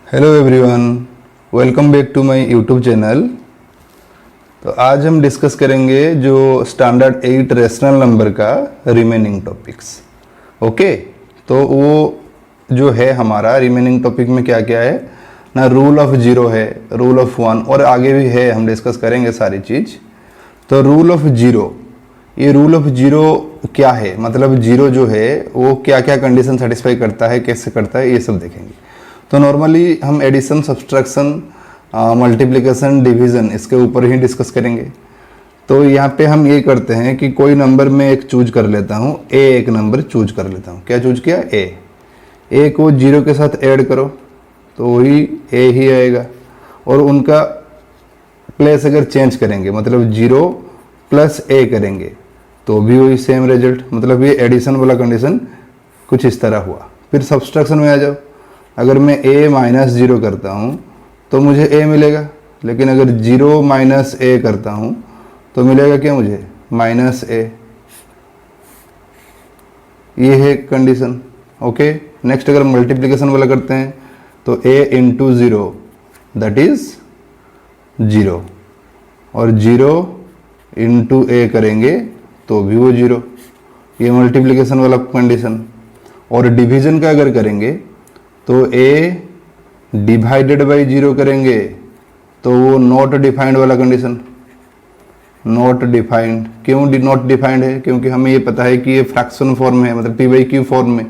Hello everyone, welcome back to my YouTube channel. तो आज हम डिस्कस करेंगे जो स्टैंडर्ड 8 रेशनल नंबर का रिमेनिंग टॉपिक्स। ओके, तो वो जो है हमारा रिमेनिंग टॉपिक में क्या क्या है ना, रूल ऑफ ज़ीरो है, रूल ऑफ वन और आगे भी है, हम डिस्कस करेंगे सारी चीज़। तो रूल ऑफ ज़ीरो, ये रूल ऑफ ज़ीरो क्या है, मतलब ज़ीरो जो है वो क्या क्या कंडीशन सेटिस्फाई करता है, कैसे करता है, ये सब देखेंगे। तो नॉर्मली हम एडिशन, सब्सट्रैक्शन, मल्टीप्लिकेशन, डिवीज़न इसके ऊपर ही डिस्कस करेंगे। तो यहाँ पे हम ये करते हैं कि कोई नंबर में एक चूज कर लेता हूँ, ए एक नंबर चूज कर लेता हूँ। क्या चूज किया? ए को जीरो के साथ ऐड करो तो वही ए ही आएगा, और उनका प्लेस अगर चेंज करेंगे मतलब जीरो प्लस ए करेंगे तो भी वही सेम रिजल्ट। मतलब ये एडिशन वाला कंडीशन कुछ इस तरह हुआ। फिर सब्सट्रैक्शन में आ जाओ, अगर मैं a माइनस ज़ीरो करता हूँ तो मुझे a मिलेगा, लेकिन अगर जीरो माइनस a करता हूँ तो मिलेगा क्या मुझे? Minus a। ये है कंडीशन। ओके, नेक्स्ट अगर मल्टीप्लिकेशन वाला करते हैं तो a into zero that is zero, और ज़ीरो इंटू a करेंगे तो भी वो ज़ीरो। ये मल्टीप्लिकेशन वाला कंडीशन। और डिवीज़न का अगर करेंगे तो a डिवाइडेड बाई जीरो करेंगे तो वो नॉट डिफाइंड वाला कंडीशन। नॉट डिफाइंड क्यों नॉट डिफाइंड है? क्योंकि हमें ये पता है कि ये फ्रैक्शन फॉर्म में है, मतलब p बाई क्यू फॉर्म में,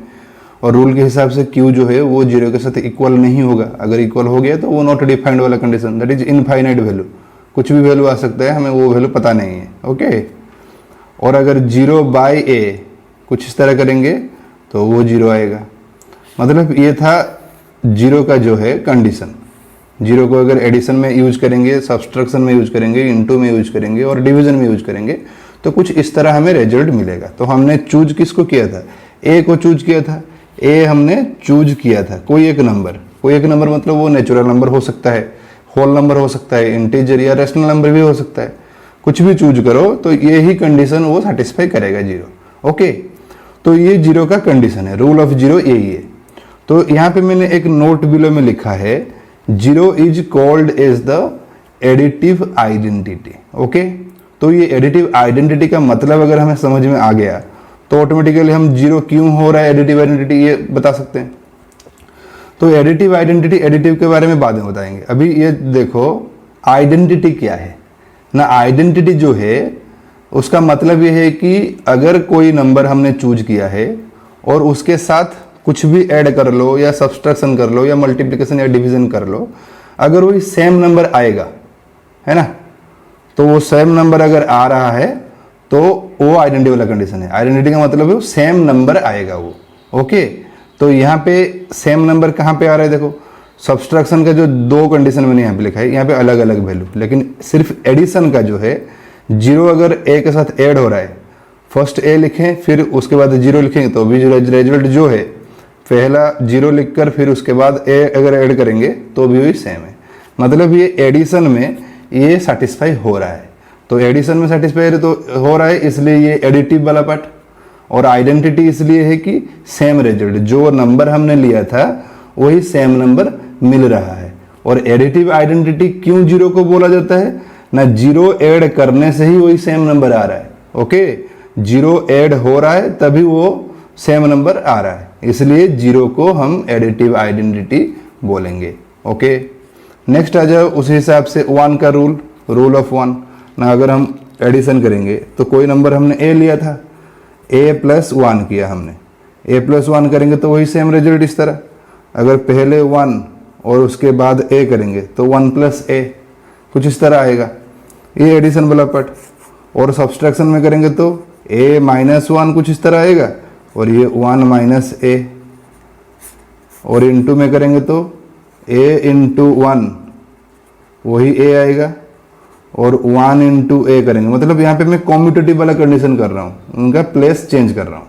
और रूल के हिसाब से q जो है वो जीरो के साथ इक्वल नहीं होगा। अगर इक्वल हो गया तो वो नॉट डिफाइंड वाला condition, that is infinite value, कुछ भी वैल्यू आ सकता है, हमें वो वैल्यू पता नहीं है। ओके, और अगर जीरो बाई ए कुछ इस तरह करेंगे तो वो जीरो आएगा। मतलब ये था जीरो का जो है कंडीशन। जीरो को अगर एडिशन में यूज करेंगे, सब्सट्रैक्शन में यूज करेंगे, इनटू में यूज करेंगे और डिवीजन में यूज करेंगे तो कुछ इस तरह हमें रिजल्ट मिलेगा। तो हमने चूज किसको किया था? ए को चूज किया था। ए हमने चूज किया था कोई एक नंबर। कोई एक नंबर मतलब वो नेचुरल नंबर हो सकता है, होल नंबर हो सकता है, इंटीजर या रेशनल नंबर भी हो सकता है। कुछ भी चूज करो तो ये ही कंडीशन वो सेटिस्फाई करेगा, जीरो। ओके, तो ये जीरो का कंडीशन है, रूल ऑफ जीरो यही है। तो यहाँ पे मैंने एक नोट बिलो में लिखा है, zero is called as the additive identity. Okay, तो ये एडिटिव आइडेंटिटी का मतलब अगर हमें समझ में आ गया तो ऑटोमेटिकली हम जीरो क्यों हो रहा है एडिटिव आइडेंटिटी ये बता सकते हैं। तो एडिटिव आइडेंटिटी, एडिटिव के बारे में बाद में बताएंगे। अभी ये देखो आइडेंटिटी क्या है ना। आइडेंटिटी जो है उसका मतलब ये है कि अगर कोई नंबर हमने चूज किया है और उसके साथ कुछ भी ऐड कर लो या सब्सट्रैक्शन कर लो या मल्टीप्लिकेशन या डिवीजन कर लो, अगर वही सेम नंबर आएगा, है ना, तो वो सेम नंबर अगर आ रहा है तो वो आइडेंटिटी वाला कंडीशन है। आइडेंटिटी का मतलब है सेम नंबर आएगा वो। ओके, तो यहाँ पे सेम नंबर कहाँ पे आ रहा है? देखो सब्सट्रैक्शन का जो दो कंडीशन मैंने यहाँ पे लिखा है, यहाँ पे अलग अलग वैल्यू, लेकिन सिर्फ एडिशन का जो है जीरो अगर ए के साथ ऐड हो रहा है, फर्स्ट ए लिखें फिर उसके बाद जीरो लिखेंगे तो भी रिजल्ट जो है पहला जीरो लिखकर फिर उसके बाद ए अगर ऐड करेंगे तो भी वही सेम है। मतलब ये एडिशन में ये सेटिस्फाई हो रहा है। तो एडिशन में सेटिस्फाई तो हो रहा है, इसलिए ये एडिटिव वाला पार्ट। और आइडेंटिटी इसलिए है कि सेम रिजल्ट, जो नंबर हमने लिया था वही सेम नंबर मिल रहा है। और एडिटिव आइडेंटिटी क्यों जीरो को बोला जाता है ना, जीरो ऐड करने से ही वही सेम नंबर आ रहा है। ओके, जीरो ऐड हो रहा है तभी वो सेम नंबर आ रहा है, इसलिए जीरो को हम एडिटिव आइडेंटिटी बोलेंगे। ओके, नेक्स्ट आ जाओ उसी हिसाब से वन का रूल, रूल ऑफ वन ना। अगर हम एडिशन करेंगे तो कोई नंबर हमने ए लिया था, ए प्लस वन किया हमने, ए प्लस वन करेंगे तो वही सेम रिजल्ट इस तरह। अगर पहले वन और उसके बाद ए करेंगे तो वन प्लस ए कुछ इस तरह आएगा, ये एडिशन वाला पार्ट। और सब्सट्रैक्शन में करेंगे तो ए माइनस वन कुछ इस तरह आएगा, और ये वन माइनस ए। और इंटू में करेंगे तो ए इंटू वन वही ए आएगा, और वन इंटू ए करेंगे, मतलब यहाँ पे मैं कॉम्यूटेटिव वाला कंडीशन कर रहा हूँ, उनका प्लेस चेंज कर रहा हूँ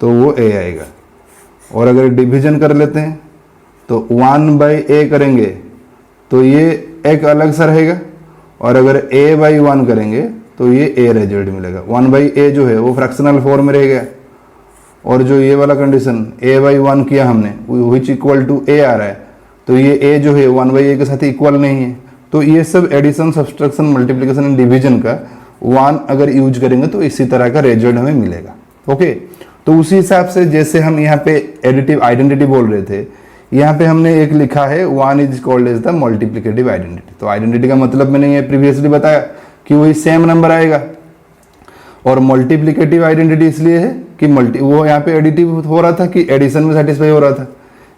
तो वो ए आएगा। और अगर डिवीजन कर लेते हैं तो वन बाई ए करेंगे तो ये एक अलग सा रहेगा, और अगर ए बाई वन करेंगे तो ये ए रिजल्ट मिलेगा। वन बाई ए जो है वो फ्रैक्शनल फॉर्म में रहेगा, और जो ये वाला कंडीशन ए बाई वन किया हमने विच इक्वल टू ए आ रहा है तो ये ए जो है 1/a के साथ इक्वल नहीं है। तो ये सब addition, subtraction, multiplication and division का 1 अगर यूज करेंगे तो इसी तरह का रिजल्ट हमें मिलेगा। ओके, तो उसी हिसाब से जैसे हम यहाँ पे एडिटिव आइडेंटिटी बोल रहे थे, यहाँ पे हमने एक लिखा है 1 is called as the multiplicative identity. तो आइडेंटिटी का मतलब मैंने ये प्रीवियसली बताया कि वही सेम नंबर आएगा। और मल्टीप्लिकेटिव आइडेंटिटी इसलिए है कि वो यहाँ पे एडिटिव हो रहा था कि एडिशन में सेटिस्फाई हो रहा था।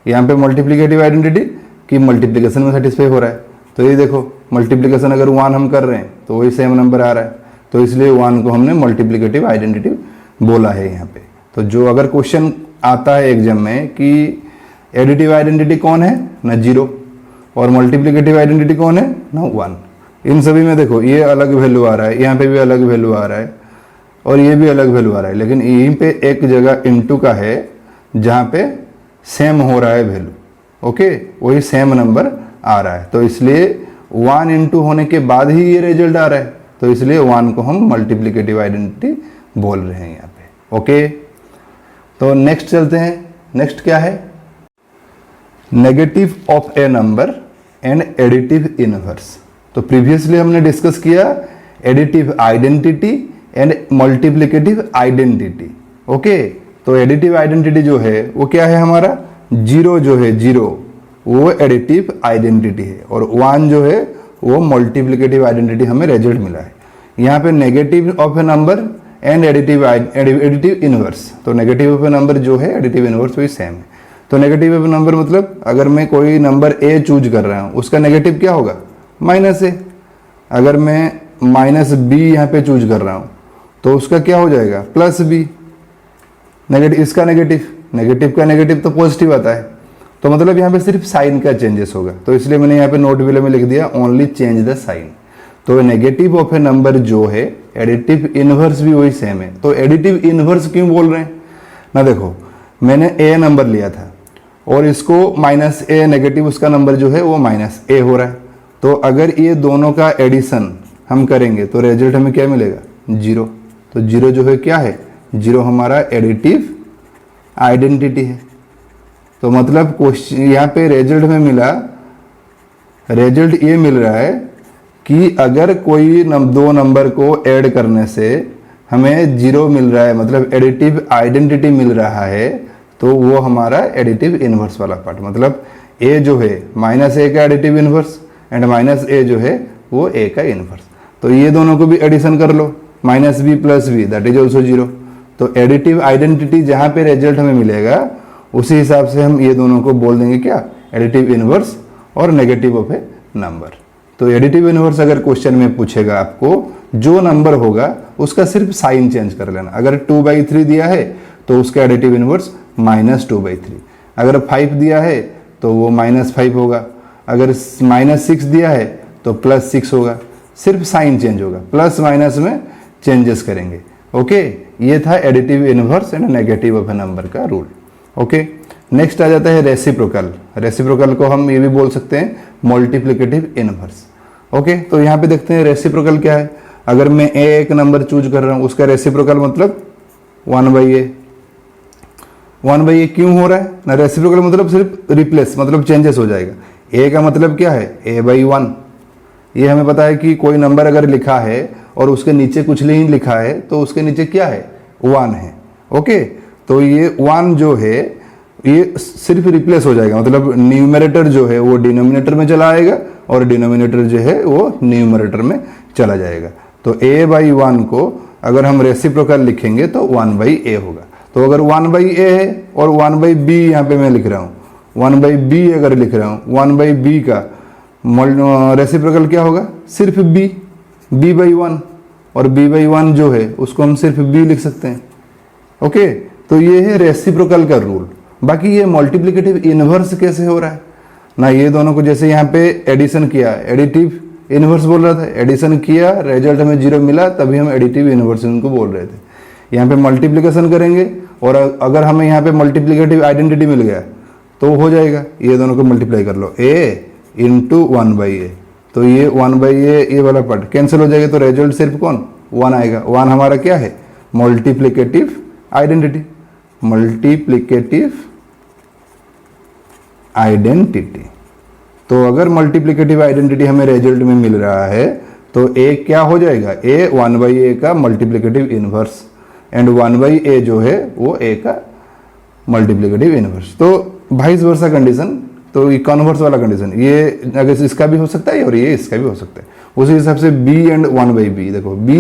यहाँ पे मल्टीप्लिकेटिव आइडेंटिटी कि मल्टीप्लिकेशन में सेटिस्फाई हो रहा है। तो ये देखो, मल्टीप्लिकेशन अगर 1 हम कर रहे हैं तो वही सेम नंबर आ रहा है, तो इसलिए 1 को हमने मल्टीप्लिकेटिव आइडेंटिटी बोला है यहाँ पे। तो जो अगर क्वेश्चन आता है एग्जाम में कि एडिटिव आइडेंटिटी कौन है ना 0 और मल्टीप्लिकेटिव आइडेंटिटी कौन है ना 1, इन सभी में देखो ये अलग वैल्यू आ रहा है, यहाँ पे भी अलग वैल्यू आ रहा है और ये भी अलग वैल्यू आ रहा है, लेकिन यहीं पे एक जगह इनटू का है जहाँ पे सेम हो रहा है वैल्यू। ओके, वही सेम नंबर आ रहा है, तो इसलिए 1 इंटू होने के बाद ही ये रिजल्ट आ रहा है, तो इसलिए 1 को हम मल्टीप्लिकेटिव आइडेंटिटी बोल रहे हैं यहाँ पे। ओके, तो नेक्स्ट चलते हैं। नेक्स्ट क्या है? Negative of A number and additive inverse. तो प्रीवियसली हमने डिस्कस किया additive identity and multiplicative identity. Okay, तो एडिटिव आइडेंटिटी जो है वो क्या है हमारा? 0 जो है 0 वो एडिटिव आइडेंटिटी है और 1 जो है वो मल्टीप्लिकेटिव आइडेंटिटी हमें रिजल्ट मिला है। यहाँ पे negative of A number and additive inverse. तो नेगेटिव ऑफ ए नंबर जो है एडिटिव इनवर्स वही सेम है। तो नेगेटिव ऑफ ए नंबर मतलब अगर मैं कोई नंबर ए चूज कर रहा हूँ उसका नेगेटिव क्या होगा? -a। अगर मैं -b यहाँ पे चूज कर रहा हूँ तो उसका क्या हो जाएगा? +b। नेगेटिव, इसका नेगेटिव का नेगेटिव तो पॉजिटिव आता है, तो मतलब यहाँ पे सिर्फ साइन का चेंजेस होगा। तो इसलिए मैंने यहाँ पे नोट बिलो में लिख दिया ओनली चेंज द साइन। तो नेगेटिव ऑफ ए नंबर जो है एडिटिव इनवर्स भी वही सेम है। तो एडिटिव इनवर्स क्यों बोल रहे हैं ना? देखो, मैंने ए नंबर लिया था और इसको -a नेगेटिव उसका नंबर जो है वो -a हो रहा है। तो अगर ये दोनों का एडिशन हम करेंगे तो रिजल्ट हमें क्या मिलेगा? 0। तो 0 जो है क्या है? 0 हमारा एडिटिव आइडेंटिटी है। तो मतलब क्वेश्चन यहाँ पे रिजल्ट में मिला, रिजल्ट ये मिल रहा है कि अगर कोई दो नंबर को ऐड करने से हमें 0 मिल रहा है, मतलब एडिटिव आइडेंटिटी मिल रहा है, तो वो हमारा एडिटिव इनवर्स वाला पार्ट, मतलब a जो है -a का एडिटिव इनवर्स एंड -a जो है वो a का इनवर्स। तो ये दोनों को भी एडिशन कर लो, -b + b that is also 0। तो एडिटिव आइडेंटिटी जहाँ पे रिजल्ट हमें मिलेगा उसी हिसाब से हम ये दोनों को बोल देंगे क्या? एडिटिव इनवर्स और नेगेटिव ऑफ ए नंबर। तो एडिटिव इनवर्स अगर क्वेश्चन में पूछेगा आपको, जो नंबर होगा उसका सिर्फ साइन चेंज कर लेना। अगर 2/3 दिया है तो उसका एडिटिव इनवर्स -2/3। अगर 5 दिया है तो वो -5 होगा। अगर -6 दिया है तो +6 होगा। सिर्फ साइन चेंज होगा, प्लस माइनस में चेंजेस करेंगे। ओके, ये था additive inverse and negative of A number का रूल। ओके, नेक्स्ट आ जाता है रेसिप्रोकल। रेसिप्रोकल को हम ये भी बोल सकते हैं मल्टीप्लिकेटिव इनवर्स। ओके, तो यहाँ पे देखते हैं रेसिप्रोकल क्या है। अगर मैं एक नंबर चूज कर रहा हूँ उसका रेसिप्रोकल मतलब 1/a। 1/a क्यों हो रहा है ना? रेसिप्रोकल मतलब सिर्फ रिप्लेस, मतलब चेंजेस हो जाएगा। a का मतलब क्या है? a/1। ये हमें पता है कि कोई नंबर अगर लिखा है और उसके नीचे कुछ नहीं लिखा है तो उसके नीचे क्या है? 1 है। ओके, तो ये 1 जो है ये सिर्फ रिप्लेस हो जाएगा, मतलब न्यूमरेटर जो है वो डिनोमिनेटर में चला आएगा और डिनोमिनेटर जो है वो न्यूमरेटर में चला जाएगा। तो a/1 को अगर हम रेसिप्रोकल लिखेंगे तो 1/a होगा। तो अगर 1/a है और 1/b यहाँ पे मैं लिख रहा हूँ, 1/b अगर लिख रहा हूँ, 1/b का रेसिप्रोकल क्या होगा? सिर्फ b/1, और b/1 जो है उसको हम सिर्फ b लिख सकते हैं। ओके, तो ये है रेसिप्रोकल का रूल। बाकी ये मल्टीप्लिकेटिव इनवर्स कैसे हो रहा है ना? ये दोनों को जैसे यहाँ पे एडिशन किया, एडिटिव इनवर्स बोल रहा था, एडिशन किया, रिजल्ट हमें 0 मिला, तभी हम एडिटिव इनवर्स उनको बोल रहे थे। यहाँ पे मल्टीप्लिकेशन करेंगे और अगर हमें यहाँ पे मल्टीप्लिकेटिव आइडेंटिटी मिल गया तो हो जाएगा, ये दोनों को मल्टीप्लाई कर लो, a × 1/a। तो ये 1/a ये वाला पार्ट कैंसिल हो जाएगा, तो रिजल्ट सिर्फ कौन? 1 आएगा। 1 हमारा क्या है? Multiplicative identity. Multiplicative identity. तो अगर मल्टीप्लिकेटिव आइडेंटिटी हमें रिजल्ट में मिल रहा है तो ए क्या हो जाएगा, ए 1/a का मल्टीप्लिकेटिव इनवर्स एंड 1/a जो है वो ए का मल्टीप्लिकेटिव इनवर्स। तो वाइस वर्सा कंडीशन, तो ये कन्वर्स वाला कंडीशन, ये अगर इसका भी हो सकता है और ये इसका भी हो सकता है। उसी हिसाब से b एंड 1/b, देखो b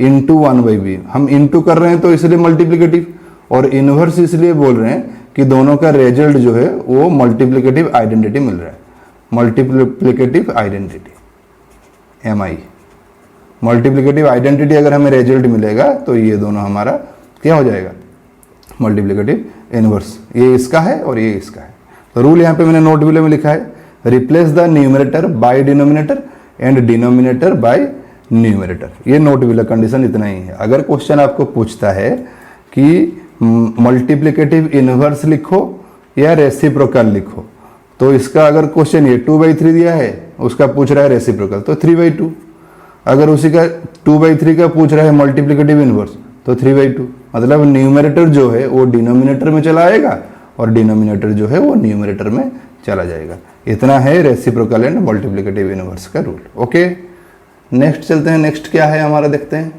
इंटू 1/b, हम इंटू कर रहे हैं तो इसलिए मल्टीप्लिकेटिव, और इनवर्स इसलिए बोल रहे हैं कि दोनों का रिजल्ट जो है वो मल्टीप्लिकेटिव आइडेंटिटी मिल रहा है, multiplicative identity MI। Multiplicative identity अगर हमें रिजल्ट मिलेगा तो ये दोनों हमारा क्या हो जाएगा, मल्टीप्लिकेटिव इनवर्स। ये इसका है और ये इसका है। तो रूल यहाँ पे मैंने नोट बिलो में लिखा है, replace the numerator by denominator and denominator by numerator. ये नोट बिलो कंडीशन इतना ही है। अगर क्वेश्चन आपको पूछता है कि मल्टीप्लिकेटिव इनवर्स लिखो या रेसिप्रोकल लिखो, तो इसका अगर क्वेश्चन ये 2/3 दिया है, उसका पूछ रहा है रेसिप्रोकल, तो 3/2। अगर उसी का 2/3 का पूछ रहा है मल्टीप्लिकेटिव इनवर्स, तो 3/2। मतलब न्यूमरेटर जो है वो डिनोमिनेटर में चला आएगा और डिनोमिनेटर जो है वो न्यूमरेटर में चला जाएगा। इतना है रेसिप्रोकल एंड मल्टीप्लिकेटिव इनवर्स का रूल। ओके, नेक्स्ट चलते हैं। नेक्स्ट क्या है हमारा, देखते हैं।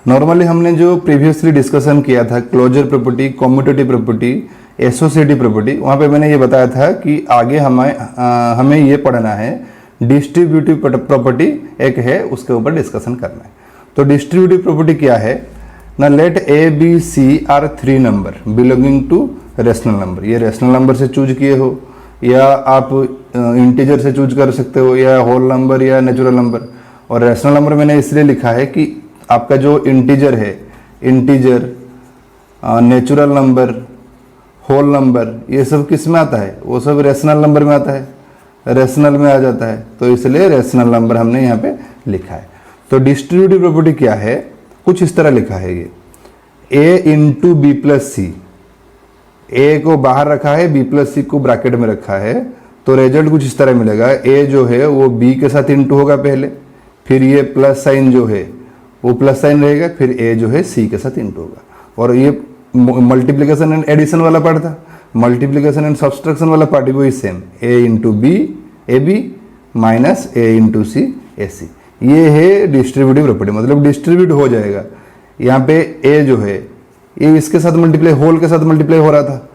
नॉर्मली हमने जो प्रीवियसली डिस्कशन किया था closure property, commutative property, associative property, वहाँ पे मैंने ये बताया था कि आगे हमें ये पढ़ना है डिस्ट्रीब्यूटिव प्रॉपर्टी एक है, उसके ऊपर डिस्कशन करना है। तो डिस्ट्रीब्यूटिव प्रॉपर्टी क्या है ना, let a b c are 3 number belonging to rational number. ये रेशनल नंबर से चूज किए हो या आप इंटीजर से चूज कर सकते हो या होल नंबर या नेचुरल नंबर। और रेशनल नंबर मैंने इसलिए लिखा है कि आपका जो इंटीजर है, integer, natural number, whole number, ये सब किस में आता है, वो सब रेशनल नंबर में आता है, रेशनल में आ जाता है। तो इसलिए रेशनल नंबर हमने यहाँ पे लिखा है। तो डिस्ट्रीब्यूटिव प्रॉपर्टी क्या है, कुछ इस तरह लिखा है ये, a इंटू बी प्लस सी। ए को बाहर रखा है, बी प्लस सी को ब्रैकेट में रखा है, तो रिजल्ट कुछ इस तरह मिलेगा। ए जो है वो बी के साथ इंटू होगा पहले, फिर ये प्लस साइन जो है वो प्लस साइन रहेगा, फिर ए जो है सी के साथ इंटू होगा। और ये मल्टीप्लिकेशन एंड एडिशन वाला पार्ट था, मल्टीप्लिकेशन एंड सब्सट्रैक्शन वाला पार्ट भी वही same, A into B A B minus A into C A C. ये है डिस्ट्रीब्यूटिव प्रॉपर्टी, मतलब डिस्ट्रीब्यूट हो जाएगा। यहाँ पे ए जो है ये इसके साथ मल्टीप्लाई, होल के साथ मल्टीप्लाई हो रहा था,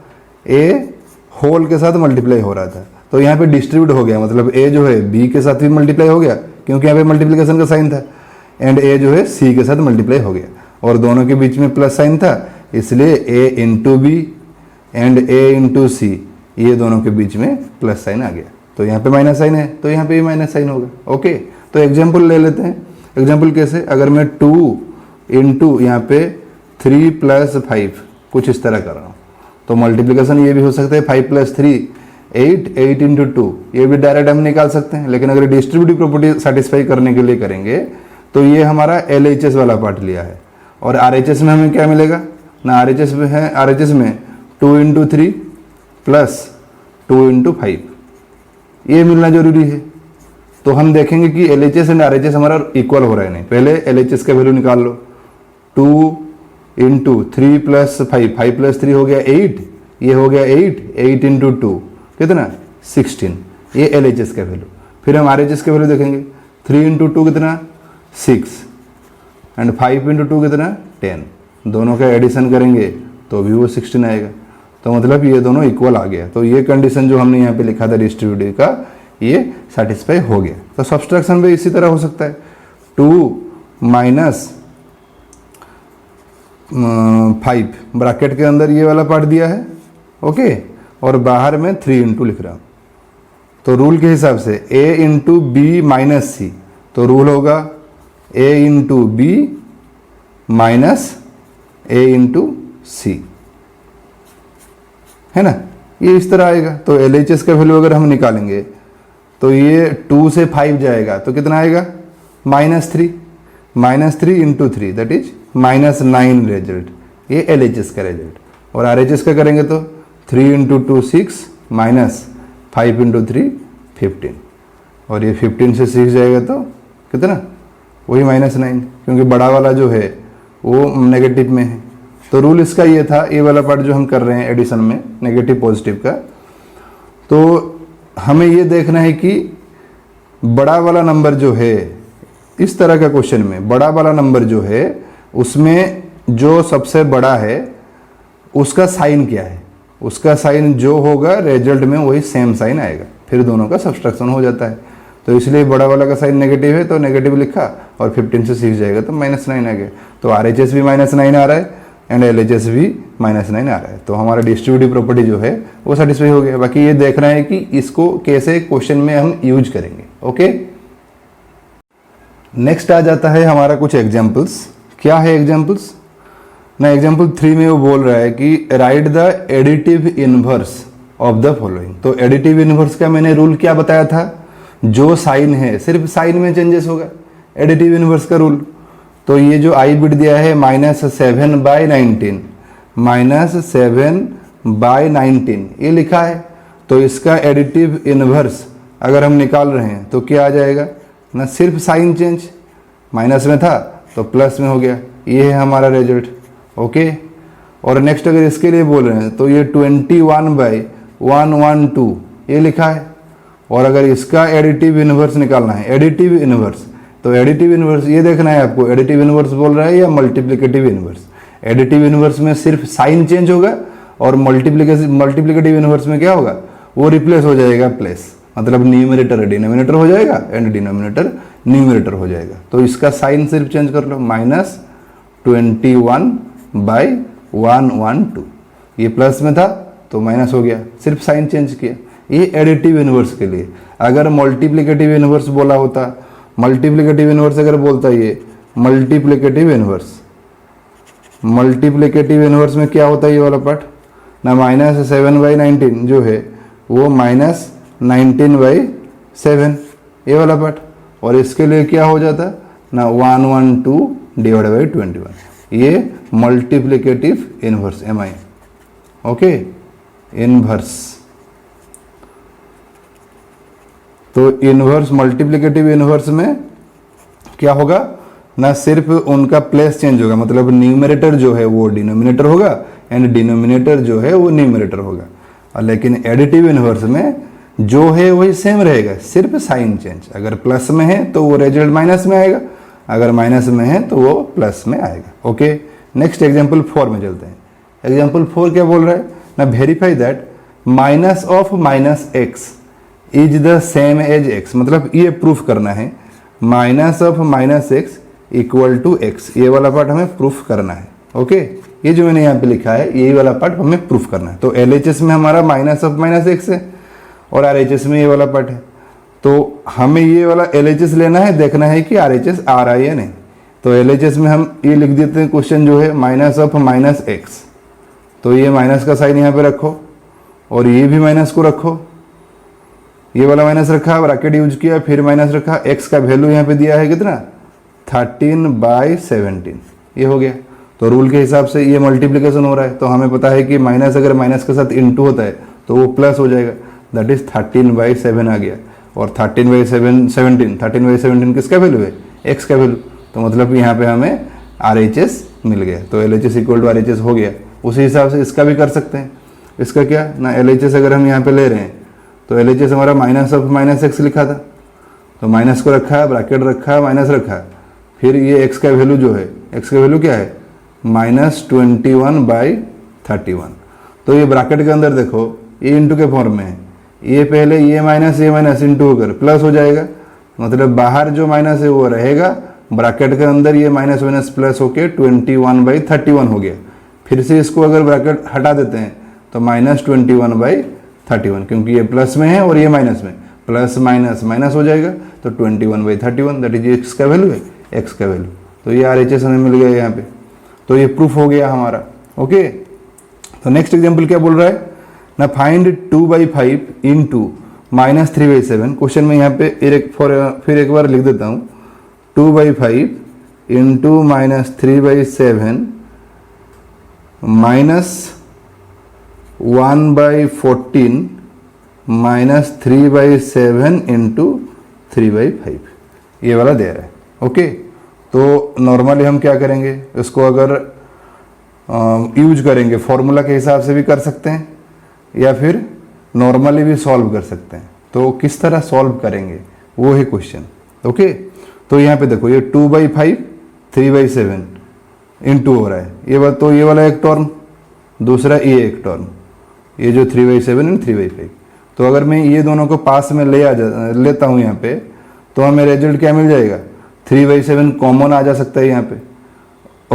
ए होल के साथ मल्टीप्लाई हो रहा था, तो यहाँ पे डिस्ट्रीब्यूट हो गया। मतलब ए जो है बी के साथ भी मल्टीप्लाई हो गया क्योंकि यहाँ पे मल्टीप्लिकेशन का साइन था, एंड ए जो है सी के साथ मल्टीप्लाई हो गया, और दोनों के बीच में प्लस साइन था, इसलिए A into B and A into C, ये दोनों के बीच में प्लस साइन आ गया। तो यहाँ पे माइनस साइन है तो यहाँ पे भी माइनस साइन होगा। ओके, तो एग्जाम्पल ले लेते हैं। एग्जाम्पल कैसे, अगर मैं 2 इंटू यहाँ पे 3 + 5 कुछ इस तरह कर रहा हूँ, तो मल्टीप्लिकेशन ये भी हो सकता है 5 + 3 8, 8 इंटू 2, ये भी डायरेक्ट हम निकाल सकते हैं। लेकिन अगर डिस्ट्रीब्यूटिव प्रॉपर्टी सेटिस्फाई करने के लिए करेंगे तो ये हमारा LHS वाला पार्ट लिया है, और RHS में हमें क्या मिलेगा ना, RHS में है, RHS में 2 इंटू 3 + 2 इंटू 5, ये मिलना जरूरी है। तो हम देखेंगे कि LHS एंड RHS हमारा इक्वल हो रहा है नहीं। पहले LHS का वैल्यू निकाल लो, 2 इंटू 3 + 5, 5 + 3 हो गया 8, ये हो गया 8, 8 इंटू 2 कितना 16, ये LHS का वैल्यू। फिर हम RHS का वैल्यू देखेंगे, 3 इंटू 2 कितना 6 एंड 5 इंटू 2 कितना 10, दोनों का एडिशन करेंगे तो भी वो 16 आएगा। तो मतलब ये दोनों इक्वल आ गया। तो ये कंडीशन जो हमने यहाँ पे लिखा था डिस्ट्रीब्यूटिव का, ये सेटिस्फाई हो गया। तो सब्सट्रैक्शन भी इसी तरह हो सकता है, 2 - 5 ब्रैकेट के अंदर ये वाला पार्ट दिया है, ओके, और बाहर में 3 इंटू लिख रहा हूँ। तो रूल के हिसाब से a into B minus C, तो रूल होगा a into B minus a into C, है ना, ये इस तरह आएगा। तो LHS का वैल्यू अगर हम निकालेंगे तो ये 2 से 5 जाएगा तो कितना आएगा -3, -3 इंटू 3 दैट इज -9 रिजल्ट, ये LHS का रिजल्ट। और RHS का करेंगे तो 3 इंटू 2 6 माइनस 5 इंटू 3 15, और ये 15 से 6 जाएगा तो कितना वही -9, क्योंकि बड़ा वाला जो है वो नेगेटिव में है। तो रूल इसका ये था, ये वाला पार्ट जो हम कर रहे हैं एडिशन में नेगेटिव पॉजिटिव का। तो हमें ये देखना है कि बड़ा वाला नंबर जो है, इस तरह का क्वेश्चन में बड़ा वाला नंबर जो है उसमें जो सबसे बड़ा है उसका साइन क्या है, उसका साइन जो होगा रिजल्ट में वही सेम साइन आएगा, फिर दोनों का सब्सट्रैक्शन हो जाता है। तो इसलिए बड़ा वाला का साइन नेगेटिव है तो नेगेटिव लिखा और 15 से 6 जाएगा तो -9 आ गया। तो RHS भी -9 आ रहा है एंड LHS भी -9 आ रहा है। तो हमारा डिस्ट्रीब्यूटिव प्रॉपर्टी जो है वो सेटिस्फाई हो गया। बाकी ये देखना है कि इसको कैसे क्वेश्चन में हम यूज करेंगे। ओके, नेक्स्ट आ जाता है हमारा कुछ एग्जाम्पल्स। क्या है एग्जाम्पल्स ना, एग्जाम्पल 3 में वो बोल रहा है कि right the additive inverse of the following. तो एडिटिव इनवर्स का मैंने रूल क्या बताया था, जो साइन है सिर्फ साइन में चेंजेस होगा, एडिटिव इनवर्स का रूल। तो ये जो आई बिट दिया है -7/19, -7/19 ये लिखा है। तो इसका एडिटिव इनवर्स अगर हम निकाल रहे हैं तो क्या आ जाएगा ना, सिर्फ साइन चेंज, माइनस में था तो प्लस में हो गया, ये है हमारा रिजल्ट। ओके, और नेक्स्ट अगर इसके लिए बोल रहे हैं तो ये 21/112 ये लिखा है। और अगर इसका एडिटिव इनवर्स निकालना है, एडिटिव इनवर्स, तो एडिटिव इनवर्स ये देखना है आपको, एडिटिव इनवर्स बोल रहा है या मल्टीप्लिकेटिव इनवर्स। एडिटिव इनवर्स में सिर्फ साइन चेंज होगा और मल्टीप्लिकेटिव इनवर्स में क्या होगा, वो रिप्लेस हो जाएगा प्लेस, मतलब न्यूमरेटर डिनोमिनेटर हो जाएगा एंड डिनोमिनेटर न्यूमरेटर हो जाएगा। तो इसका साइन सिर्फ चेंज कर लो, -21/112, ये प्लस में था तो माइनस हो गया, सिर्फ साइन चेंज किया। ये एडिटिव इनवर्स के लिए। अगर मल्टीप्लिकेटिव इनवर्स बोला होता, मल्टीप्लिकेटिव इनवर्स अगर बोलता ये मल्टीप्लिकेटिव इनवर्स में क्या होता है ये वाला पार्ट ना, -7/19 जो है वो -19/7 ये वाला पार्ट, और इसके लिए क्या हो जाता ना 112/21, ये multiplicative inverse MI। Okay, inverse, तो इनवर्स मल्टीप्लिकेटिव इनवर्स में क्या होगा ना, सिर्फ उनका प्लेस चेंज होगा, मतलब न्यूमरेटर जो है वो डिनोमिनेटर होगा एंड डिनोमिनेटर जो है वो न्यूमरेटर होगा। और लेकिन एडिटिव इनवर्स में जो है वही सेम रहेगा, सिर्फ साइन चेंज। अगर प्लस में है तो वो रिजल्ट माइनस में आएगा, अगर माइनस में है तो वो प्लस में आएगा। ओके, नेक्स्ट एग्जाम्पल 4 में चलते हैं। एग्जाम्पल 4 क्या बोल रहा है ना, verify that minus of -x is the same as x, मतलब ये प्रूफ करना है minus of -x equal to x, ये वाला पार्ट हमें प्रूफ करना है। ओके, ये जो मैंने यहाँ पे लिखा है यही वाला पार्ट हमें प्रूफ करना है। तो LHS में हमारा माइनस ऑफ -x है और RHS में ये वाला पार्ट है। तो हमें ये वाला LHS लेना है, देखना है कि RHS आ रहा है या नहीं। तो LHS में हम ये लिख देते हैं, क्वेश्चन जो है माइनस ऑफ -x, तो ये माइनस का साइन यहाँ पे रखो और ये भी माइनस को रखो, ये वाला माइनस रखा, ब्रैकेट यूज किया, फिर माइनस रखा, x का वैल्यू यहाँ पे दिया है कितना 13/17, ये हो गया। तो रूल के हिसाब से ये मल्टीप्लिकेशन हो रहा है, तो हमें पता है कि माइनस अगर माइनस के साथ इनटू होता है तो वो प्लस हो जाएगा, दैट इज 13/7 आ गया। और 13/17 किसका वैल्यू है, x का वैल्यू, तो मतलब यहाँ पे हमें RHS मिल गया। तो LHS इक्वल टू RHS हो गया। उसी हिसाब से इसका भी कर सकते हैं। इसका क्या ना, LHS अगर हम यहाँ पे ले रहे हैं तो LHS हमारा माइनस ऑफ -x लिखा था, तो माइनस को रखा, ब्रैकेट रखा, माइनस रखा, फिर ये x का वैल्यू जो है, x का वैल्यू क्या है -21/31। तो ये ब्रैकेट के अंदर देखो ये इंटू के फॉर्म में है, ये पहले ये माइनस इंटू होकर प्लस हो जाएगा, मतलब बाहर जो माइनस है वो रहेगा, ब्रैकेट के अंदर ये माइनस माइनस प्लस होके 21/31 हो गया। फिर से इसको अगर ब्रैकेट हटा देते हैं तो -21/31, क्योंकि ये प्लस में है और ये माइनस में, प्लस माइनस माइनस हो जाएगा, तो 21/31 दैट इज x का वैल्यू है, x का वैल्यू। तो ये RHS हमें मिल गया यहाँ पे, तो ये प्रूफ हो गया हमारा। ओके, तो नेक्स्ट एग्जाम्पल क्या बोल रहा है ना, फाइंड 2/5 इंटू -3/7। क्वेश्चन में यहाँ पे फिर एक बार लिख देता हूँ, 2/5 इंटू -3/7 -1/14 -3/7 इंटू 3/5, ये वाला दे रहा है। ओके, तो नॉर्मली हम क्या करेंगे, इसको अगर यूज करेंगे फॉर्मूला के हिसाब से भी कर सकते हैं या फिर नॉर्मली भी सॉल्व कर सकते हैं। तो किस तरह सॉल्व करेंगे वो है क्वेश्चन। ओके, तो यहाँ पे देखो ये 2/5 3/7 इंटू हो रहा है, ये बात तो ये वाला एक टर्म, दूसरा ये एक टर्म, ये जो 3/7 एंड 3/5। तो अगर मैं ये दोनों को पास में लेता हूँ यहाँ पे, तो हमें रिजल्ट क्या मिल जाएगा, 3/7 कॉमन आ जा सकता है यहाँ पे।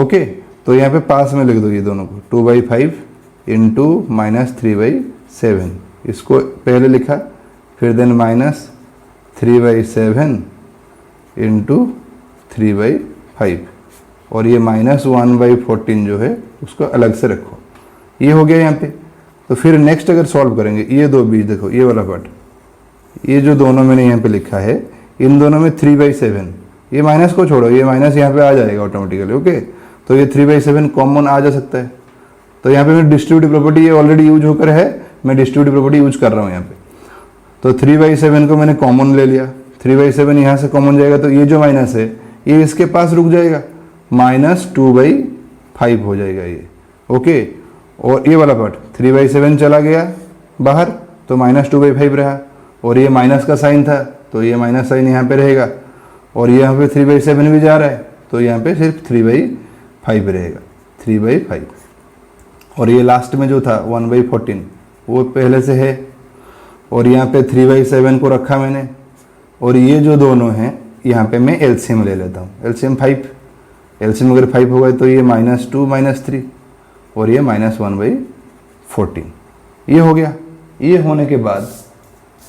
ओके, तो यहाँ पे पास में लिख दो ये दोनों को, 2/5 इंटू -3/7, इसको पहले लिखा, फिर देन -3/7 इंटू 3/5, और ये -1/14 जो है उसको अलग से रखो। ये हो गया यहाँ पे। तो फिर नेक्स्ट अगर सॉल्व करेंगे, ये दो बीच देखो, ये वाला पार्ट, ये जो दोनों मैंने यहाँ पे लिखा है, इन दोनों में 3/7, ये माइनस को छोड़ो, ये माइनस यहाँ पे आ जाएगा ऑटोमेटिकली। ओके, तो ये 3/7 कॉमन आ जा सकता है। तो यहाँ पे मैं डिस्ट्रीब्यूटिव प्रॉपर्टी ये ऑलरेडी यूज होकर है, मैं डिस्ट्रीब्यूटिव प्रॉपर्टी यूज कर रहा हूँ यहाँ पे। तो 3/7 को मैंने कॉमन ले लिया, 3/7 यहाँ से कॉमन जाएगा, तो ये जो माइनस है ये इसके पास रुक जाएगा, -2/5 हो जाएगा ये। ओके, और ये वाला पार्ट 3/7 चला गया बाहर, तो -2/5 रहा, और ये माइनस का साइन था तो ये माइनस साइन यहाँ पे रहेगा, और यहाँ पे 3/7 भी जा रहा है, तो यहाँ पे सिर्फ 3/5 रहेगा, 3/5। और ये लास्ट में जो था 1/14 वो पहले से है, और यहाँ पे 3/7 को रखा मैंने, और ये जो दोनों हैं यहाँ पे मैं एलसीएम ले लेता हूँ, एलसीएम 5, एलसीएम अगर 5 होगा तो ये -2 -3, और ये -1/14, ये हो गया। ये होने के बाद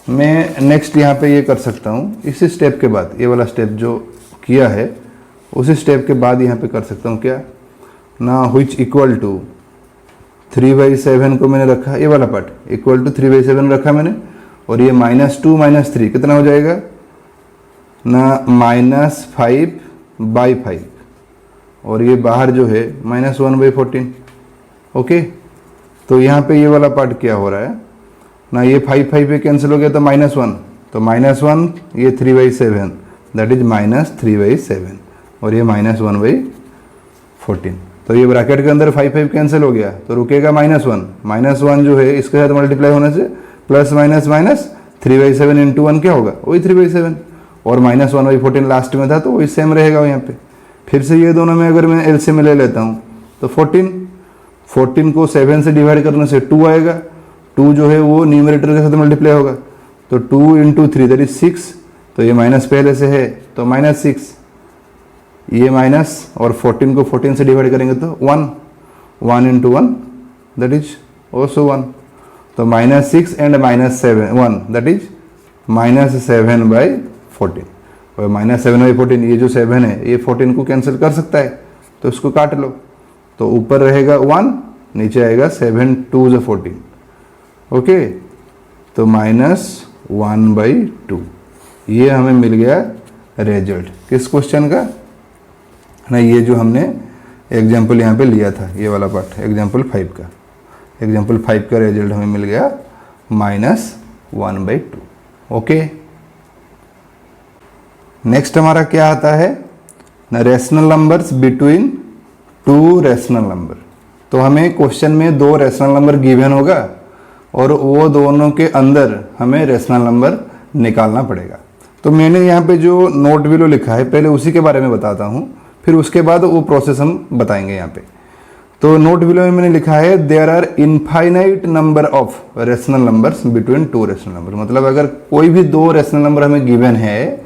मैं नेक्स्ट यहाँ पे ये कर सकता हूँ, इसी स्टेप के बाद, ये वाला स्टेप जो किया है उसी स्टेप के बाद यहाँ पे कर सकता हूँ क्या ना, व्हिच इक्वल टू 3/7 को मैंने रखा, ये वाला पार्ट इक्वल टू 3/7 रखा मैंने, और ये -2 -3 कितना हो जाएगा ना, -5/5, और ये बाहर जो है -1/14। ओके, तो यहाँ पे ये वाला पार्ट क्या हो रहा है ना, ये 5 पे कैंसिल हो गया तो -1, तो -1 ये 3/7 दैट इज -3/7, और ये -1/14। तो ये ब्रैकेट के अंदर 5 कैंसिल हो गया तो रुकेगा -1 जो है इसके साथ मल्टीप्लाई होने से प्लस माइनस 3/7 इंटू 1 क्या होगा, वही 3/7, और -1/14 लास्ट में था तो वही सेम रहेगा यहाँ पे। फिर से ये दोनों में अगर मैं एलसीएम ले लेता हूँ तो 14 को 7 से डिवाइड करने से 2 आएगा, 2 जो है वो न्यूमरेटर के साथ मल्टीप्लाई होगा, तो 2 इंटू 3 दैट इज 6, तो ये माइनस पहले से है तो -6, ये माइनस, और 14 को 14 से डिवाइड करेंगे तो 1 इंटू 1 दैट इज ऑल्सो 1, तो -6 एंड -1 दैट इज -7/14, और -7/14 ये जो 7 है ये 14 को कैंसिल कर सकता है, तो इसको काट लो, तो ऊपर रहेगा 1, नीचे आएगा 7 2 = 14। ओके, तो -1/2, ये हमें मिल गया रिजल्ट किस क्वेश्चन का ना, ये जो हमने एग्जाम्पल यहाँ पे लिया था, ये वाला पार्ट एग्जाम्पल 5 का, एग्जाम्पल 5 का रिजल्ट हमें मिल गया -1/2। ओके, नेक्स्ट हमारा क्या आता है ना, rational numbers between 2 rational number. तो हमें क्वेश्चन में 2 रेशनल नंबर गिवन होगा और वो दोनों के अंदर हमें रेशनल नंबर निकालना पड़ेगा। तो मैंने यहाँ पे जो नोट बिलो लिखा है पहले उसी के बारे में बताता हूँ, फिर उसके बाद वो प्रोसेस हम बताएंगे यहाँ पे। तो नोट बिलो में मैंने लिखा है there are infinite number of rational numbers between 2 rational number. मतलब अगर कोई भी 2 रेशनल नंबर हमें गिवन है,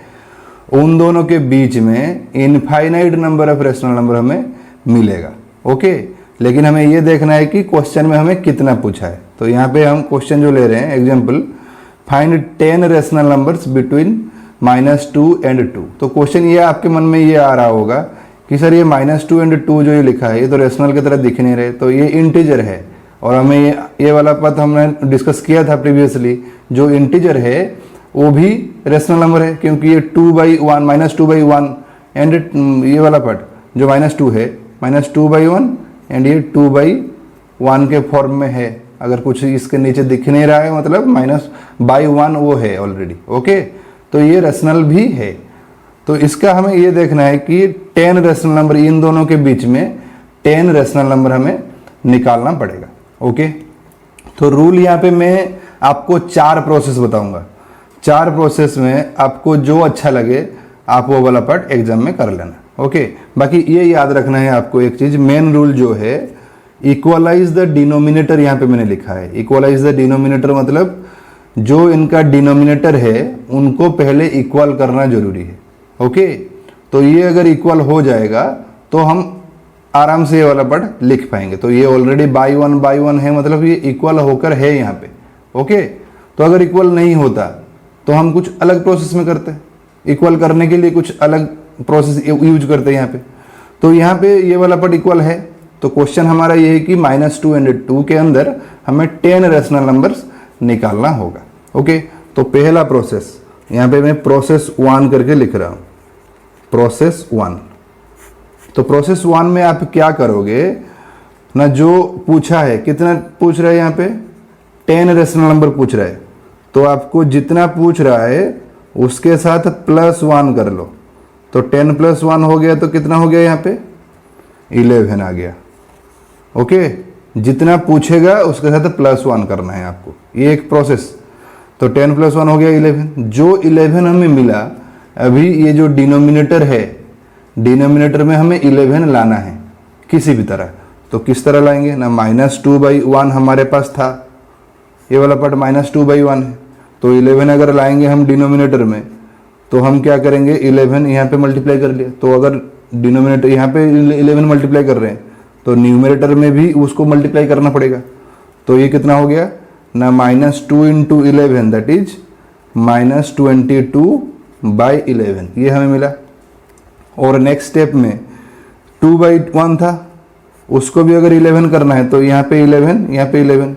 उन दोनों के बीच में infinite number of rational number हमें मिलेगा। ओके, लेकिन हमें ये देखना है कि क्वेश्चन में हमें कितना पूछा है। तो यहाँ पे हम क्वेश्चन जो ले रहे हैं example, find 10 rational numbers between -2 and 2। तो क्वेश्चन ये आपके मन में ये आ रहा होगा कि सर ये -2 एंड 2 जो ये लिखा है ये तो रेशनल की तरह दिख नहीं रहे, तो ये इंटीजर है, और हमें ये वाला पद हमने डिस्कस किया था प्रीवियसली, जो इंटीजर है वो भी रेशनल नंबर है, क्योंकि ये 2/1 -2/1 एंड ये वाला पार्ट जो -2 है -2/1 एंड ये 2/1 के फॉर्म में है। अगर कुछ इसके नीचे दिख नहीं रहा है मतलब -/1 वो है ऑलरेडी। ओके, तो ये रेशनल भी है। तो इसका हमें ये देखना है कि 10 रेशनल नंबर, इन दोनों के बीच में 10 रेशनल नंबर हमें निकालना पड़ेगा। ओके, तो रूल यहाँ पे मैं आपको 4 प्रोसेस बताऊंगा। 4 प्रोसेस में आपको जो अच्छा लगे आप वो वाला पार्ट एग्जाम में कर लेना। ओके, बाकी ये याद रखना है आपको एक चीज़, मेन रूल जो है इक्वलाइज द डिनोमिनेटर, यहाँ पे मैंने लिखा है इक्वलाइज द डिनोमिनेटर, मतलब जो इनका डिनोमिनेटर है उनको पहले इक्वल करना जरूरी है। ओके, तो ये अगर इक्वल हो जाएगा तो हम आराम से ये वाला पार्ट लिख पाएंगे। तो ये ऑलरेडी बाई वन है, मतलब ये इक्वल होकर है यहाँ पे। ओके, तो अगर इक्वल नहीं होता तो हम कुछ अलग प्रोसेस में करते हैं, इक्वल करने के लिए कुछ अलग प्रोसेस यूज करते हैं यहाँ पे। तो यहाँ पे ये वाला पार्ट इक्वल है, तो क्वेश्चन हमारा ये है कि -2 और 2 के अंदर हमें 10 रेशनल नंबर्स निकालना होगा। ओके, तो पहला प्रोसेस यहाँ पे मैं प्रोसेस 1 करके लिख रहा हूँ, प्रोसेस 1। तो प्रोसेस 1 में आप क्या करोगे ना, जो पूछा है, कितना पूछ रहा है यहाँ पे 10 रेशनल नंबर पूछ रहा है, तो आपको जितना पूछ रहा है उसके साथ +1 कर लो। तो 10 + 1 हो गया, तो कितना हो गया यहाँ पे 11 आ गया। ओके, जितना पूछेगा उसके साथ +1 करना है आपको, ये एक प्रोसेस। तो 10 + 1 हो गया 11। जो 11 हमें मिला, अभी ये जो डिनोमिनेटर है, डिनोमिनेटर में हमें 11 लाना है किसी भी तरह। तो किस तरह लाएंगे ना, -2/1 हमारे पास था, ये वाला पार्ट -2/1 है, तो 11 अगर लाएंगे हम डिनोमिनेटर में तो हम क्या करेंगे, 11 यहाँ पे मल्टीप्लाई कर लिया। तो अगर डिनोमिनेटर यहाँ पे 11 मल्टीप्लाई कर रहे हैं तो न्यूमरेटर में भी उसको मल्टीप्लाई करना पड़ेगा। तो ये कितना हो गया ना, -2 × 11 दैट इज -22/11, ये हमें मिला। और नेक्स्ट स्टेप में 2/1 था, उसको भी अगर 11 करना है तो यहाँ पे 11, यहाँ पे 11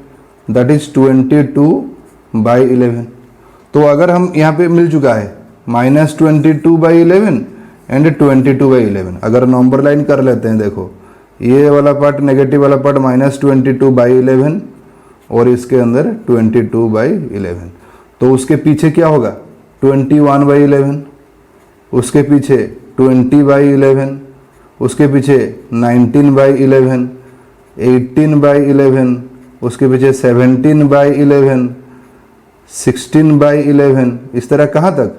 दैट इज 22/11। तो अगर हम यहाँ पे मिल चुका है -22/11 एंड 22/11, अगर नंबर लाइन कर लेते हैं, देखो ये वाला पार्ट नेगेटिव वाला पार्ट -22/11 और इसके अंदर 22/11, तो उसके पीछे क्या होगा 21/11, उसके पीछे 20/11, उसके पीछे 19/11, 18/11, उसके पीछे 17/11, 16/11, इस तरह कहाँ तक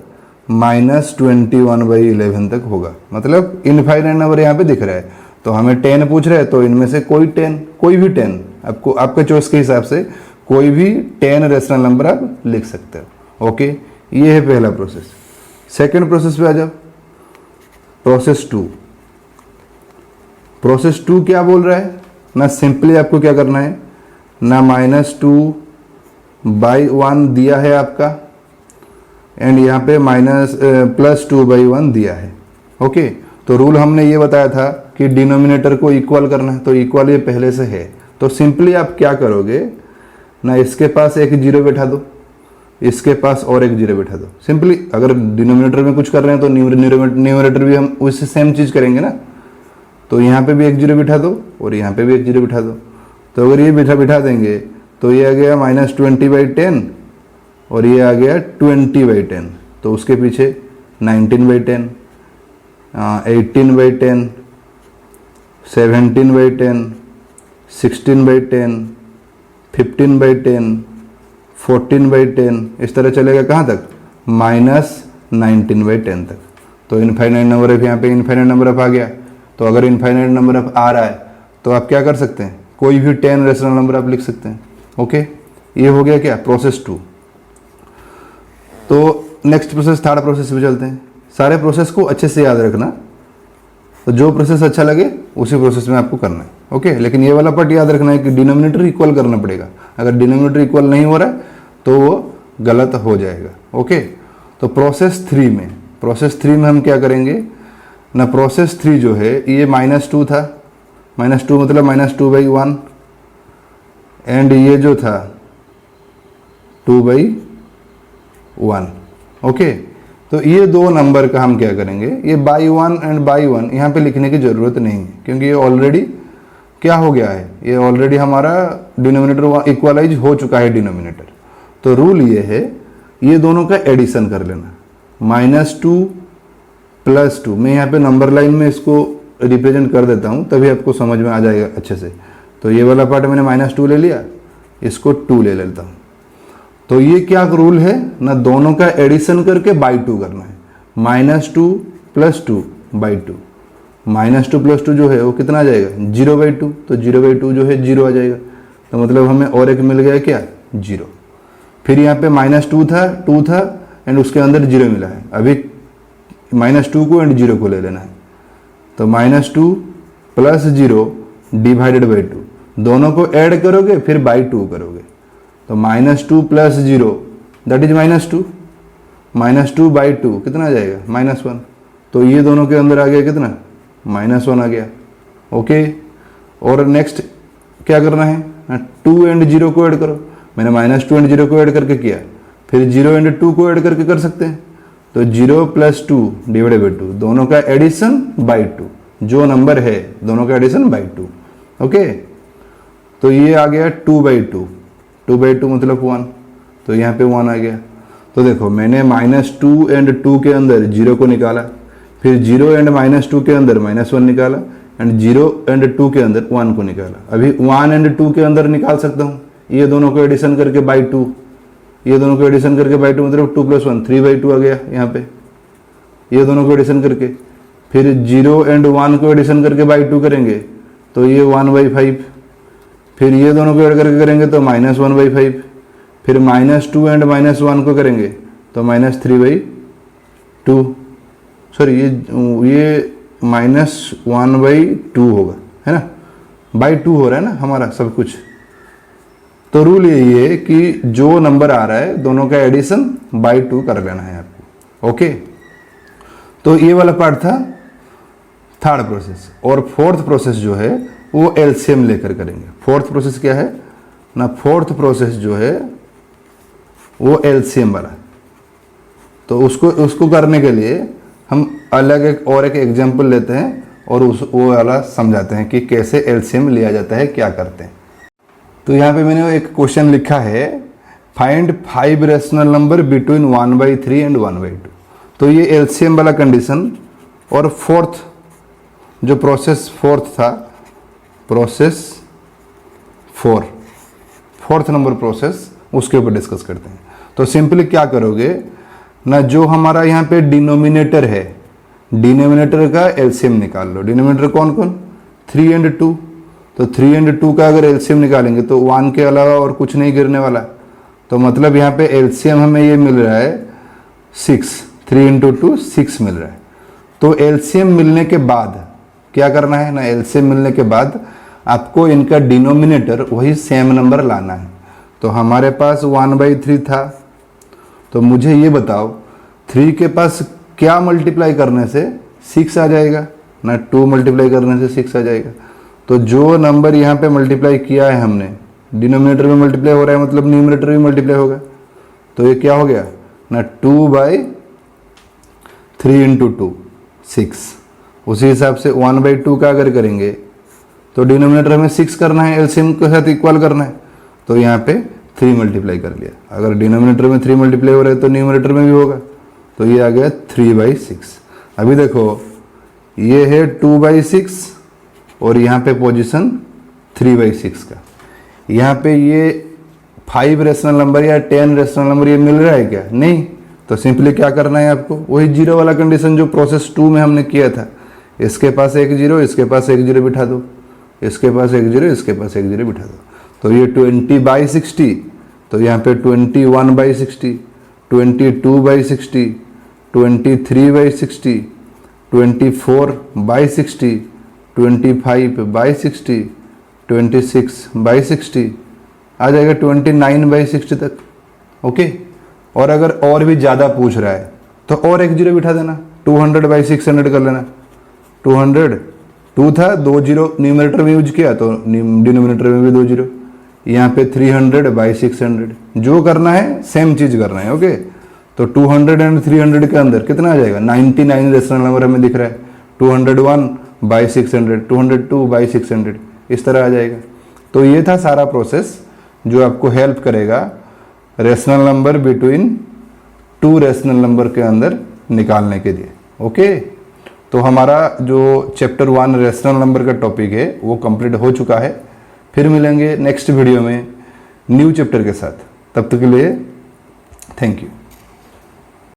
-21/11 तक होगा। मतलब इनफाइनाइट नंबर यहाँ पे दिख रहा है। तो हमें 10 पूछ रहे हैं, तो इनमें से कोई भी 10 आपको, आपके चॉइस के हिसाब से कोई भी 10 रेशनल नंबर आप लिख सकते हो। ओके, ये है पहला प्रोसेस। सेकंड प्रोसेस पे आ जाओ, प्रोसेस 2। प्रोसेस 2 क्या बोल रहा है ना, सिंपली आपको क्या करना है ना, -2/1 दिया है आपका एंड यहाँ पे +2/1 दिया है। ओके, तो रूल हमने ये बताया था कि डिनोमिनेटर को इक्वल करना है, तो इक्वल ये पहले से है। तो सिंपली आप क्या करोगे ना, इसके पास एक 0 बैठा दो, इसके पास और एक 0 बैठा दो। सिंपली अगर डिनोमिनेटर में कुछ कर रहे हैं तो न्यूमरेटर भी हम उससे सेम चीज़ करेंगे ना। तो यहाँ पे भी एक 0 बिठा दो और यहाँ पे भी एक 0 बिठा दो। तो अगर ये बिठा देंगे तो ये आ गया -20/10 और ये आ गया 20/10। तो उसके पीछे 19/10, 18/10, 17/10, 16/10, 15/10, 14/10, इस तरह चलेगा कहाँ तक -19/10 तक। तो इनफाइनाइट नंबर ऑफ यहाँ पे इनफाइनाइट नंबर ऑफ आ गया। तो अगर इनफाइनाइट नंबर ऑफ आ रहा है तो आप क्या कर सकते हैं, कोई भी 10 रेशनल नंबर आप लिख सकते हैं। ओके, ये हो गया क्या प्रोसेस 2। तो नेक्स्ट प्रोसेस, थर्ड प्रोसेस पे चलते हैं। सारे प्रोसेस को अच्छे से याद रखना, तो जो प्रोसेस अच्छा लगे उसी प्रोसेस में आपको करना है। ओके, लेकिन ये वाला पार्ट याद रखना है कि डिनोमिनेटर इक्वल करना पड़ेगा। अगर डिनोमिनेटर इक्वल नहीं हो रहा है तो वो गलत हो जाएगा। ओके, तो प्रोसेस 3 में हम क्या करेंगे ना, प्रोसेस 3 जो है ये -2 था, -2 मतलब -2/1 एंड ये जो था 2/1। ओके, तो ये दो नंबर का हम क्या करेंगे, ये /1 एंड /1 यहाँ पे लिखने की ज़रूरत नहीं है, क्योंकि ये ऑलरेडी क्या हो गया है, ये ऑलरेडी हमारा डिनोमिनेटर इक्वलाइज हो चुका है डिनोमिनेटर। तो रूल ये है, ये दोनों का एडिशन कर लेना, -2 + 2। मैं यहाँ पे नंबर लाइन में इसको रिप्रेजेंट कर देता हूँ, तभी आपको समझ में आ जाएगा अच्छे से। तो ये वाला पार्ट मैंने -2 ले लिया, इसको 2 ले लेता हूँ। तो ये क्या रूल है ना, दोनों का एडिशन करके बाई 2 करना है। -2 + 2 बाई 2, -2 + 2 जो है वो कितना आ जाएगा 0/2, तो 0/2 जो है 0 आ जाएगा। तो मतलब हमें और एक मिल गया क्या 0। फिर यहाँ पे -2 था एंड उसके अंदर 0 मिला है। अभी -2 को एंड 0 को ले लेना है। तो -2 + 0 डिवाइडेड बाई 2, दोनों को ऐड करोगे फिर बाई 2 करोगे। तो -2 + 0 दैट इज -2, -2 बाई 2 कितना आ जाएगा -1। तो ये दोनों के अंदर आ गया कितना -1 आ गया। ओके, और नेक्स्ट क्या करना है, 2 एंड 0 को ऐड करो। मैंने -2 एंड 0 को ऐड करके किया, फिर 0 एंड 2 को ऐड करके कर सकते हैं। तो 0 + 2 डिवाइडेड बाई 2, दोनों का एडिशन बाई 2, जो नंबर है दोनों का एडिशन बाई 2। ओके, तो ये आ गया 2/2, 2/2 मतलब 1, तो यहाँ पे 1 आ गया। तो देखो मैंने -2 एंड 2 के अंदर 0 को निकाला, फिर 0 एंड -2 के अंदर -1 निकाला, एंड 0 एंड 2 के अंदर 1 को निकाला। अभी 1 एंड 2 के अंदर निकाल सकता हूँ, ये दोनों को एडिशन करके बाई 2, ये दोनों को एडिशन करके बाई 2 मतलब 2 + 1 3/2 आ गया यहाँ पे, ये दोनों को एडिशन करके। फिर 0 एंड 1 को एडिशन करके बाई 2 करेंगे तो ये 1/5, फिर ये दोनों को ऐड करके करेंगे तो -1/5, फिर -2 एंड -1 को करेंगे तो -3/2, सॉरी ये -1/2 होगा, है ना, बाई 2 हो रहा है ना हमारा सब कुछ। तो रूल यही है कि जो नंबर आ रहा है दोनों का एडिशन बाई 2 कर लेना है आपको। ओके, तो ये वाला पार्ट था थर्ड प्रोसेस। और फोर्थ प्रोसेस जो है वो एलसीएम लेकर करेंगे। फोर्थ प्रोसेस क्या है ना, फोर्थ प्रोसेस जो है वो एलसीएम वाला। तो उसको करने के लिए हम अलग एक एग्जांपल लेते हैं और वो वाला समझाते हैं कि कैसे एलसीएम लिया जाता है, क्या करते हैं। तो यहाँ पे मैंने एक क्वेश्चन लिखा है, find 5 rational number between 1/3 and 1/2। तो ये एलसीएम वाला कंडीशन। और फोर्थ जो प्रोसेस फोर्थ था, प्रोसेस 4, फोर्थ नंबर प्रोसेस, उसके ऊपर डिस्कस करते हैं। तो सिंपली क्या करोगे ना, जो हमारा यहाँ पे डिनोमिनेटर है, डिनोमिनेटर का एलसीएम निकाल लो। डिनोमिनेटर कौन कौन, 3 एंड 2। तो 3 एंड 2 का अगर एलसीएम निकालेंगे तो 1 के अलावा और कुछ नहीं गिरने वाला। तो मतलब यहाँ पे एलसीएम हमें ये मिल रहा है 6, 3 × 2 6 मिल रहा है। तो एलसीएम मिलने के बाद क्या करना है ना, एलसीएम मिलने के बाद आपको इनका डिनोमिनेटर वही सेम नंबर लाना है। तो हमारे पास 1/3 था, तो मुझे ये बताओ 3 के पास क्या मल्टीप्लाई करने से 6 आ जाएगा ना, 2 मल्टीप्लाई करने से 6 आ जाएगा। तो जो नंबर यहाँ पे मल्टीप्लाई किया है हमने, डिनोमिनेटर में मल्टीप्लाई हो रहा है मतलब न्यूमरेटर भी मल्टीप्लाई होगा। तो ये क्या हो गया ना, 2/3 × 2 6। उसी हिसाब से 1/2 का अगर करेंगे तो डिनोमिनेटर में 6 करना है, एलसीएम के साथ इक्वल करना है। तो यहाँ पे 3 मल्टीप्लाई कर लिया। अगर डिनोमिनेटर में 3 मल्टीप्लाई हो रहा है तो न्यूमरेटर में भी होगा। तो ये आ गया 3/6। अभी देखो ये है 2/6 और यहाँ पे पोजीशन 3/6 का। यहाँ पे ये 5 रेशनल नंबर या 10 रेशनल नंबर ये मिल रहा है क्या, नहीं। तो सिंपली क्या करना है आपको, वही 0 वाला कंडीशन जो प्रोसेस 2 में हमने किया था, इसके पास एक 0, इसके पास एक 0 बिठा दो, इसके पास एक 0, इसके पास एक 0 बिठा दो। तो ये 20/60, तो यहाँ पे 21/60, 22/60, 23/60, 24/60, 25/60, 26/60 आ जाएगा 29/60 तक। ओके, और अगर और भी ज़्यादा पूछ रहा है तो और एक 0 बिठा देना, 200/600 कर लेना। 202 था, 2 0 न्यूमरेटर में यूज किया तो डिनोमिनेटर में भी 2 0। यहाँ पे 300/600, जो करना है सेम चीज़ करना है। ओके, तो 200 एंड 300 के अंदर कितना आ जाएगा, 99 रेशनल नंबर हमें दिख रहा है। 201/600, 202/600 इस तरह आ जाएगा। तो ये था सारा प्रोसेस जो आपको हेल्प करेगा rational number between 2 rational number के अंदर निकालने के लिए। ओके, तो हमारा जो चैप्टर 1 रेशनल नंबर का टॉपिक है वो कंप्लीट हो चुका है। फिर मिलेंगे नेक्स्ट वीडियो में न्यू चैप्टर के साथ। तब तक के लिए थैंक यू।